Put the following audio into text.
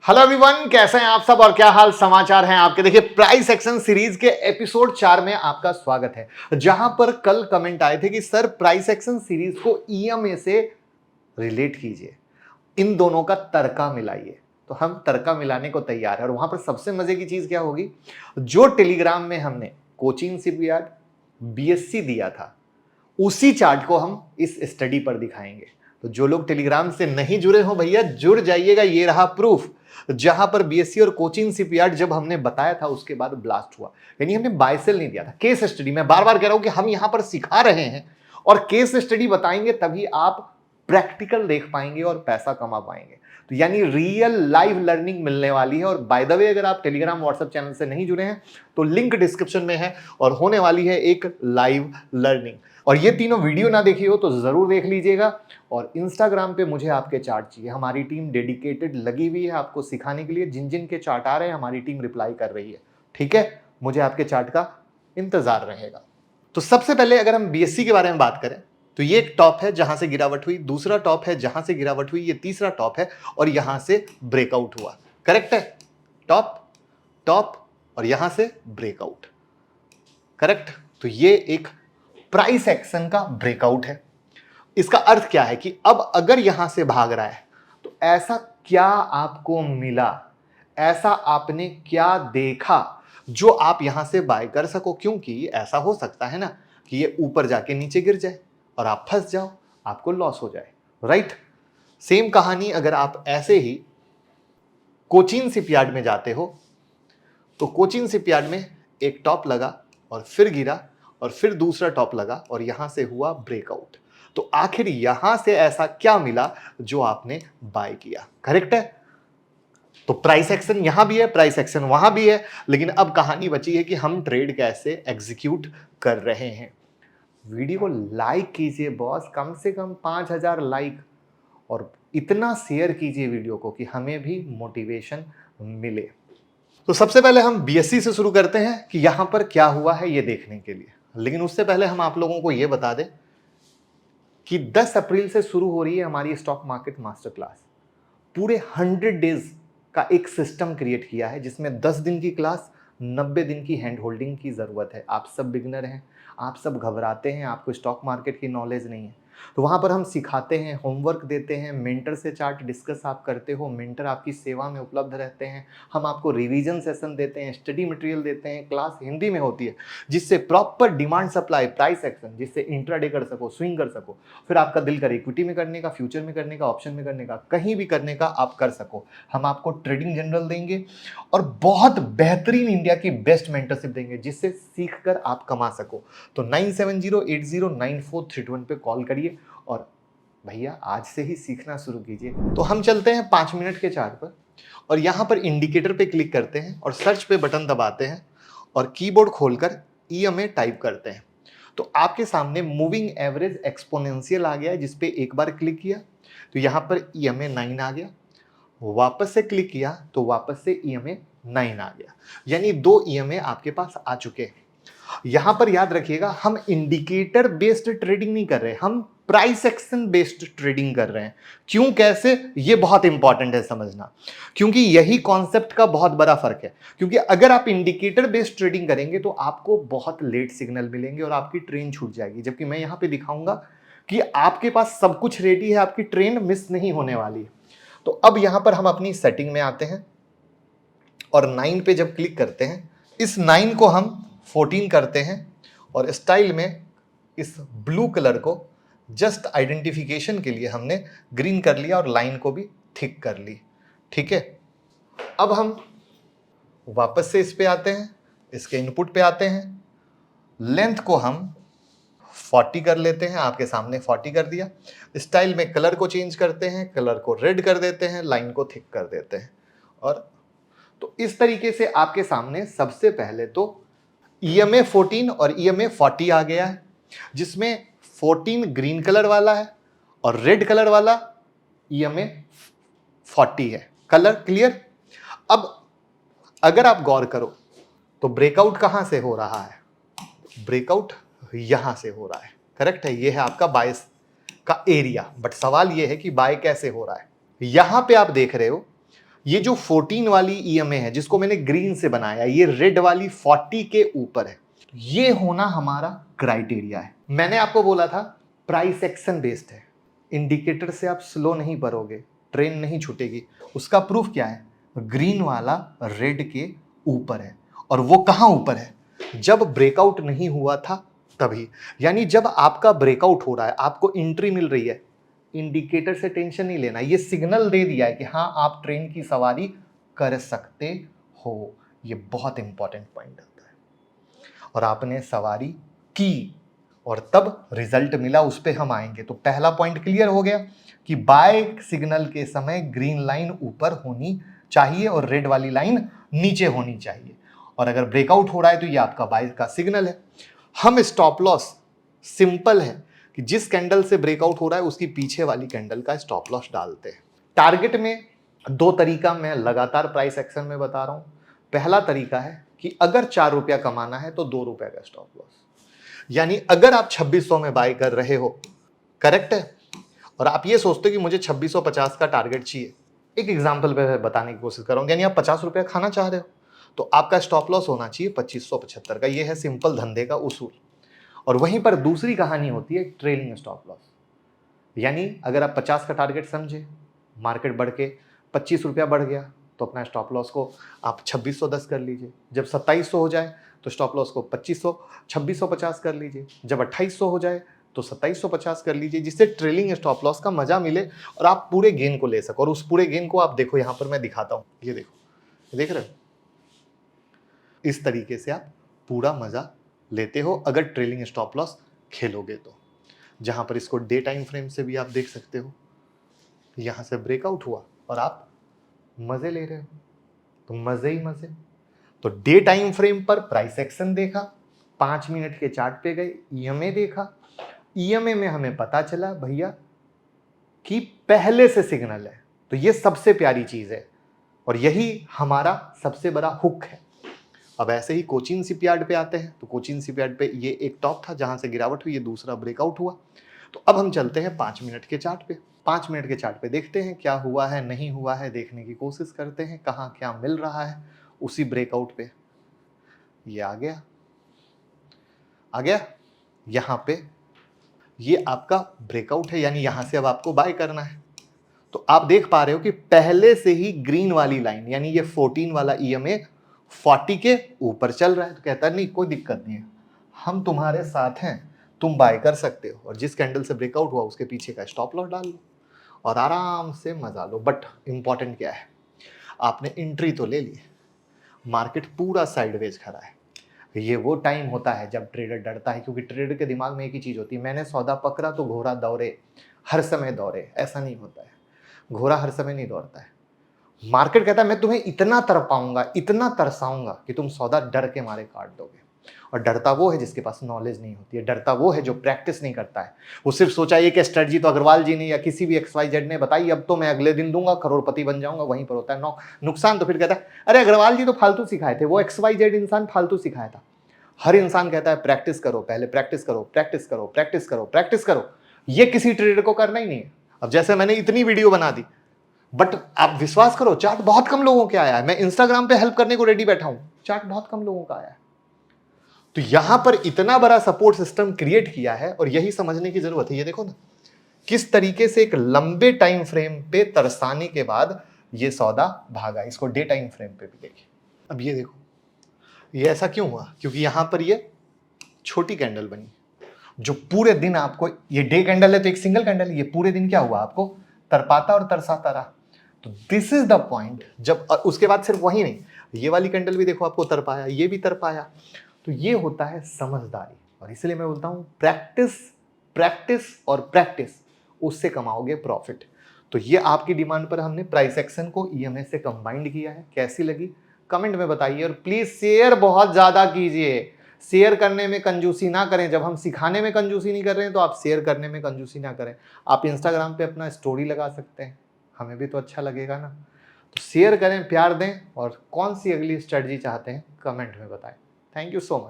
Hello everyone, कैसे हैं आप सब और क्या हाल समाचार हैं आपके। देखिए, प्राइस एक्शन सीरीज के एपिसोड 4 में आपका स्वागत है। जहां पर कल कमेंट आए थे कि सर प्राइस एक्शन सीरीज को ईएमए से रिलेट कीजिए, इन दोनों का तड़का मिलाइए। तो हम तड़का मिलाने को तैयार है। और वहां पर सबसे मजे की चीज क्या होगी, जो टेलीग्राम में हमने कोचिंग शिपयार्ड बीएससी दिया था उसी चार्ट को हम इस स्टडी पर दिखाएंगे। तो जो लोग टेलीग्राम से नहीं जुड़े हो भैया जुड़ जाइएगा। ये रहा प्रूफ, जहां पर बीएससी और कोचिंग शिपयार्ड जब हमने बताया था उसके बाद ब्लास्ट हुआ। यानी हमने बाय सेल नहीं दिया था, केस स्टडी। मैं बार बार कह रहा हूं कि हम यहां पर सिखा रहे हैं और केस स्टडी बताएंगे, तभी आप प्रैक्टिकल देख पाएंगे और पैसा कमा पाएंगे। तो यानी रियल लाइव लर्निंग मिलने वाली है। और बाय द वे, अगर आप टेलीग्राम व्हाट्सएप चैनल से नहीं जुड़े हैं तो लिंक डिस्क्रिप्शन में है और होने वाली है एक लाइव लर्निंग। और ये तीनों वीडियो ना देखी हो तो जरूर देख लीजिएगा। और इंस्टाग्राम पे मुझे आपके चार्ट चाहिए। हमारी टीम डेडिकेटेड लगी हुई है आपको सिखाने के लिए। जिन जिन के चार्ट आ रहे हैं हमारी टीम रिप्लाई कर रही है। ठीक है, मुझे आपके चार्ट का इंतजार रहेगा। तो सबसे पहले अगर हम बीएससी के बारे में बात करें तो ये एक टॉप है जहां से गिरावट हुई, दूसरा टॉप है जहां से गिरावट हुई, ये तीसरा टॉप है और यहां से ब्रेकआउट हुआ। करेक्ट है, टॉप टॉप और यहां से ब्रेकआउट। करेक्ट। तो ये एक प्राइस एक्शन का ब्रेकआउट है। इसका अर्थ क्या है कि अब अगर यहां से भाग रहा है तो ऐसा क्या आपको मिला, ऐसा आपने क्या देखा जो आप यहां से बाय कर सको। क्योंकि ऐसा हो सकता है ना कि ये ऊपर जाके नीचे गिर जाए और आप फंस जाओ, आपको लॉस हो जाए। राइट। सेम कहानी अगर आप ऐसे ही कोचिंग शिपयार्ड में जाते हो तो कोचिंग शिपयार्ड में एक टॉप लगा और फिर गिरा और फिर दूसरा टॉप लगा और यहां से हुआ ब्रेकआउट। तो आखिर यहां से ऐसा क्या मिला जो आपने बाय किया। करेक्ट है। तो प्राइस एक्शन यहां भी है, प्राइस एक्शन वहां भी है, लेकिन अब कहानी बची है कि हम ट्रेड कैसे एग्जीक्यूट कर रहे हैं। वीडियो को लाइक कीजिए बॉस, कम से कम 5000 लाइक, और इतना शेयर कीजिए वीडियो को कि हमें भी मोटिवेशन मिले। तो सबसे पहले हम बीएससी से शुरू करते हैं कि यहां पर क्या हुआ है ये देखने के लिए। लेकिन उससे पहले हम आप लोगों को यह बता दें कि 10 अप्रैल से शुरू हो रही है हमारी स्टॉक मार्केट मास्टर क्लास। पूरे 100 डेज का एक सिस्टम क्रिएट किया है जिसमें 10 दिन की क्लास, 90 दिन की हैंड होल्डिंग की जरूरत है। आप सब बिगनर हैं, आप सब घबराते हैं, आपको स्टॉक मार्केट की नॉलेज नहीं है। तो वहां पर हम सिखाते हैं, होमवर्क देते हैं, मेंटर से चार्ट डिस्कस आप करते हो, मेंटर आपकी सेवा में उपलब्ध रहते हैं। हम आपको रिवीजन सेशन देते हैं, स्टडी मटेरियल देते हैं, क्लास हिंदी में होती है जिससे proper demand supply price action, जिससे इंट्राडे कर सको, स्विंग कर सको, फिर आपका दिल करे इक्विटी में करने का, फ्यूचर में करने का, ऑप्शन में करने का, कहीं भी करने का आप कर सको। हम आपको ट्रेडिंग जनरल देंगे और बहुत बेहतरीन इंडिया की बेस्ट मेंटरशिप देंगे जिससे सीखकर आप कमा सको। तो 9708094321 पे कॉल करिए और भैया आज से ही सीखना शुरू कीजिए। तो हम चलते हैं 5 मिनट के चार्ट पर और यहां पर इंडिकेटर पे क्लिक करते हैं और सर्च पे बटन दबाते हैं और कीबोर्ड खोलकर ईएमए टाइप करते हैं। तो आपके सामने मूविंग एवरेज एक्सपोनेंशियल आ गया है, जिस पे एक बार क्लिक किया तो यहां पर ईएमए 9 आ गया, वापस से क्लिक किया तो वापस से ईएमए 9 आ गया। यानी 2 ईएमए आपके पास आ चुके हैं। यहां पर याद रखिएगा, हम इंडिकेटर बेस्ड ट्रेडिंग नहीं कर रहे, हम प्राइस एक्शन बेस्ड ट्रेडिंग कर रहे हैं। क्यों, कैसे, ये बहुत इंपॉर्टेंट है समझना, क्योंकि यही कॉन्सेप्ट का बहुत बड़ा फर्क है। क्योंकि अगर आप इंडिकेटर बेस्ड ट्रेडिंग करेंगे तो आपको बहुत लेट सिग्नल मिलेंगे और आपकी ट्रेन छूट जाएगी। जबकि मैं यहां पे दिखाऊंगा कि आपके पास सब कुछ रेडी है, आपकी ट्रेन मिस नहीं होने वाली। तो अब यहां पर हम अपनी सेटिंग में आते हैं और 9 पे जब क्लिक करते हैं, इस 9 को हम 14 करते हैं और स्टाइल में इस ब्लू कलर को जस्ट आइडेंटिफिकेशन के लिए हमने ग्रीन कर लिया और लाइन को भी थिक कर ली। ठीक है। अब हम वापस से इस पे आते हैं, इसके इनपुट पे आते हैं, लेंथ को हम 40 कर लेते हैं, आपके सामने 40 कर दिया। स्टाइल में कलर को चेंज करते हैं, कलर को रेड कर देते हैं, लाइन को थिक कर देते हैं। और तो इस तरीके से आपके सामने सबसे पहले तो ईएमए 14 और ईएमए 40 आ गया है, जिसमें 14 ग्रीन कलर वाला है और रेड कलर वाला ईएमए 40 है। Colour clear. अब अगर आप गौर करो तो ब्रेकआउट कहां से हो रहा है, ब्रेकआउट यहां से हो रहा है। करेक्ट है, ये है आपका बाय का एरिया। बट सवाल ये है कि बाय कैसे हो रहा है। यहां पे आप देख रहे हो ये जो 14 वाली ईएमए है जिसको मैंने ग्रीन से बनाया, ये रेड वाली 40 के ऊपर है। ये होना हमारा क्राइटेरिया है। मैंने आपको बोला था प्राइस एक्शन बेस्ड है, इंडिकेटर से आप स्लो नहीं बढ़ोगे, ट्रेन नहीं छूटेगी। उसका प्रूफ क्या है? ग्रीन वाला रेड के ऊपर है। और वो कहां ऊपर है? जब ब्रेकआउट नहीं हुआ था तभी। यानी जब आपका ब्रेकआउट हो रहा है, आपको एंट्री मिल रही है, इंडिकेटर से टेंशन नहीं लेना, ये सिग्नल दे दिया है कि हाँ आप ट्रेन की सवारी कर सकते हो। ये बहुत इंपॉर्टेंट पॉइंट होता है। और आपने सवारी की और तब रिजल्ट मिला, उस पर हम आएंगे। तो पहला पॉइंट क्लियर हो गया कि बाय सिग्नल के समय ग्रीन लाइन ऊपर होनी चाहिए और रेड वाली लाइन नीचे होनी चाहिए। और अगर ब्रेकआउट हो रहा है तो ये आपका बाय का सिग्नल है। हम स्टॉप लॉस सिंपल है कि जिस कैंडल से ब्रेकआउट हो रहा है उसकी पीछे वाली कैंडल का स्टॉप लॉस डालते हैं। टारगेट में दो तरीका मैं लगातार प्राइस एक्शन में बता रहा हूं। पहला तरीका है कि अगर 4 रुपया कमाना है तो 2 रुपया का स्टॉप लॉस। यानी अगर आप 2600 में बाय कर रहे हो, करेक्ट है, और आप ये सोचते हो कि मुझे 2650 का टारगेट चाहिए, एक एग्जांपल पे बताने की कोशिश कर रहा हूं, यानी आप 50 रुपया खाना चाह रहे हो तो आपका स्टॉप लॉस होना चाहिए 2575 का। ये है सिंपल धंधे का उसूल। और वहीं पर दूसरी कहानी होती है ट्रेलिंग स्टॉप लॉस। यानी अगर आप 50 का टारगेट समझे, मार्केट बढ़ के 25 रुपया बढ़ गया तो अपना स्टॉप लॉस को आप 2610 कर लीजिए। जब 2700 हो जाए तो स्टॉप लॉस को 2650 कर लीजिए। जब 2800 हो जाए तो 2750 कर लीजिए, जिससे ट्रेलिंग स्टॉप लॉस का मजा मिले और आप पूरे गेन को ले सको। और उस पूरे गेन को आप देखो, यहां पर मैं दिखाता हूं, ये देखो, देख रहे हो? इस तरीके से आप पूरा मजा लेते हो अगर ट्रेलिंग स्टॉप लॉस खेलोगे तो। जहां पर इसको डे टाइम फ्रेम से भी आप देख सकते हो, यहां से ब्रेकआउट हुआ और आप मजे ले रहे हो, तो मजे ही मजे। तो डे टाइम फ्रेम पर प्राइस एक्शन देखा, 5 मिनट के चार्ट पे गए, ईएमए देखा। ईएमए में हमें पता चला भैया कि पहले से सिग्नल है। तो ये सबसे प्यारी चीज है और यही हमारा सबसे बड़ा हुक है। अब ऐसे ही कोचिन शिपयार्ड पे आते हैं। तो कोचिन शिपयार्ड पे ये एक टॉप था जहां से गिरावट हुई, ये दूसरा ब्रेकआउट हुआ। तो अब हम चलते हैं 5 मिनट के चार्ट पे। 5 मिनट के चार्ट पे देखते हैं क्या हुआ है, नहीं हुआ है, देखने की कोशिश करते हैं कहाँ क्या मिल रहा है उसी ब्रेकआउट पे। ये आ गया, आ गया यहाँ पे, ये आपका ब्रेकआउट है, यानी यहां से अब आपको बाय करना है। तो आप देख पा रहे हो कि पहले से ही ग्रीन वाली लाइन, यानी ये 14 वाला ईएमए 40 के ऊपर चल रहा है। तो कहता है नहीं कोई दिक्कत नहीं है, हम तुम्हारे साथ हैं, तुम बाय कर सकते हो। और जिस कैंडल से ब्रेकआउट हुआ उसके पीछे का स्टॉप लॉस डाल लो और आराम से मजा लो। बट इंपॉर्टेंट क्या है, आपने एंट्री तो ले ली, मार्केट पूरा साइडवेज खड़ा है। ये वो टाइम होता है जब ट्रेडर डरता है, क्योंकि ट्रेडर के दिमाग में एक ही चीज होती है, मैंने सौदा पकड़ा तो घोड़ा दौड़े, हर समय दौड़े। ऐसा नहीं होता है, घोड़ा हर समय नहीं दौड़ता है। मार्केट कहता है मैं तुम्हें इतना तरपाऊंगा, इतना तरसाऊंगा कि तुम सौदा डर के मारे काट दोगे। और डरता वो है जिसके पास नॉलेज नहीं होती है, डरता वो है जो प्रैक्टिस नहीं करता है। वो सिर्फ सोचा ये कि स्ट्रेटजी तो अग्रवाल जी ने या किसी भी XYZ ने बताई, अब तो मैं अगले दिन दूंगा, करोड़पति बन जाऊंगा, वहीं पर होता है नुकसान। तो फिर कहता है अरे अग्रवाल जी तो फालतू सिखाए थे, वो XYZ इंसान फालतू सिखाया था। हर इंसान कहता है प्रैक्टिस करो, पहले प्रैक्टिस करो, प्रैक्टिस करो, प्रैक्टिस करो, प्रैक्टिस करो। ये किसी ट्रेडर को करना ही नहीं है। अब जैसे मैंने इतनी वीडियो बना दी, बट आप विश्वास करो चार्ट बहुत कम लोगों के आया है। मैं इंस्टाग्राम पे हेल्प करने को रेडी बैठा हूं, चार्ट बहुत कम लोगों का आया है। तो यहां पर इतना बड़ा सपोर्ट सिस्टम क्रिएट किया है और यही समझने की जरूरत है। ये देखो ना किस तरीके से एक लंबे टाइम फ्रेम पे तरसाने के बाद ये सौदा भागा। इसको डे टाइम फ्रेम पे भी देखिए। अब ये देखो ये ऐसा क्यों हुआ, क्योंकि यहां पर ये छोटी कैंडल बनी जो पूरे दिन आपको, ये डे कैंडल है तो एक सिंगल कैंडल, ये पूरे दिन क्या हुआ आपको तरपाता और तरसाता रहा। तो दिस इज द पॉइंट। जब उसके बाद सिर्फ वही नहीं, ये वाली कैंडल भी देखो आपको तरपाया, ये भी तरपाया। तो ये होता है समझदारी। और इसलिए मैं बोलता हूं प्रैक्टिस, प्रैक्टिस और प्रैक्टिस, उससे कमाओगे प्रॉफिट। तो ये आपकी डिमांड पर हमने प्राइस एक्शन को ईएमए से कंबाइंड किया है। कैसी लगी कमेंट में बताइए और प्लीज शेयर बहुत ज्यादा कीजिए। शेयर करने में कंजूसी ना करें। जब हम सिखाने में कंजूसी नहीं कर रहे हैं तो आप शेयर करने में कंजूसी ना करें। आप इंस्टाग्राम पे अपना स्टोरी लगा सकते हैं, हमें भी तो अच्छा लगेगा ना। तो शेयर करें, प्यार दें और कौन सी अगली स्ट्रेटजी चाहते हैं कमेंट में बताएं। Thank you so much.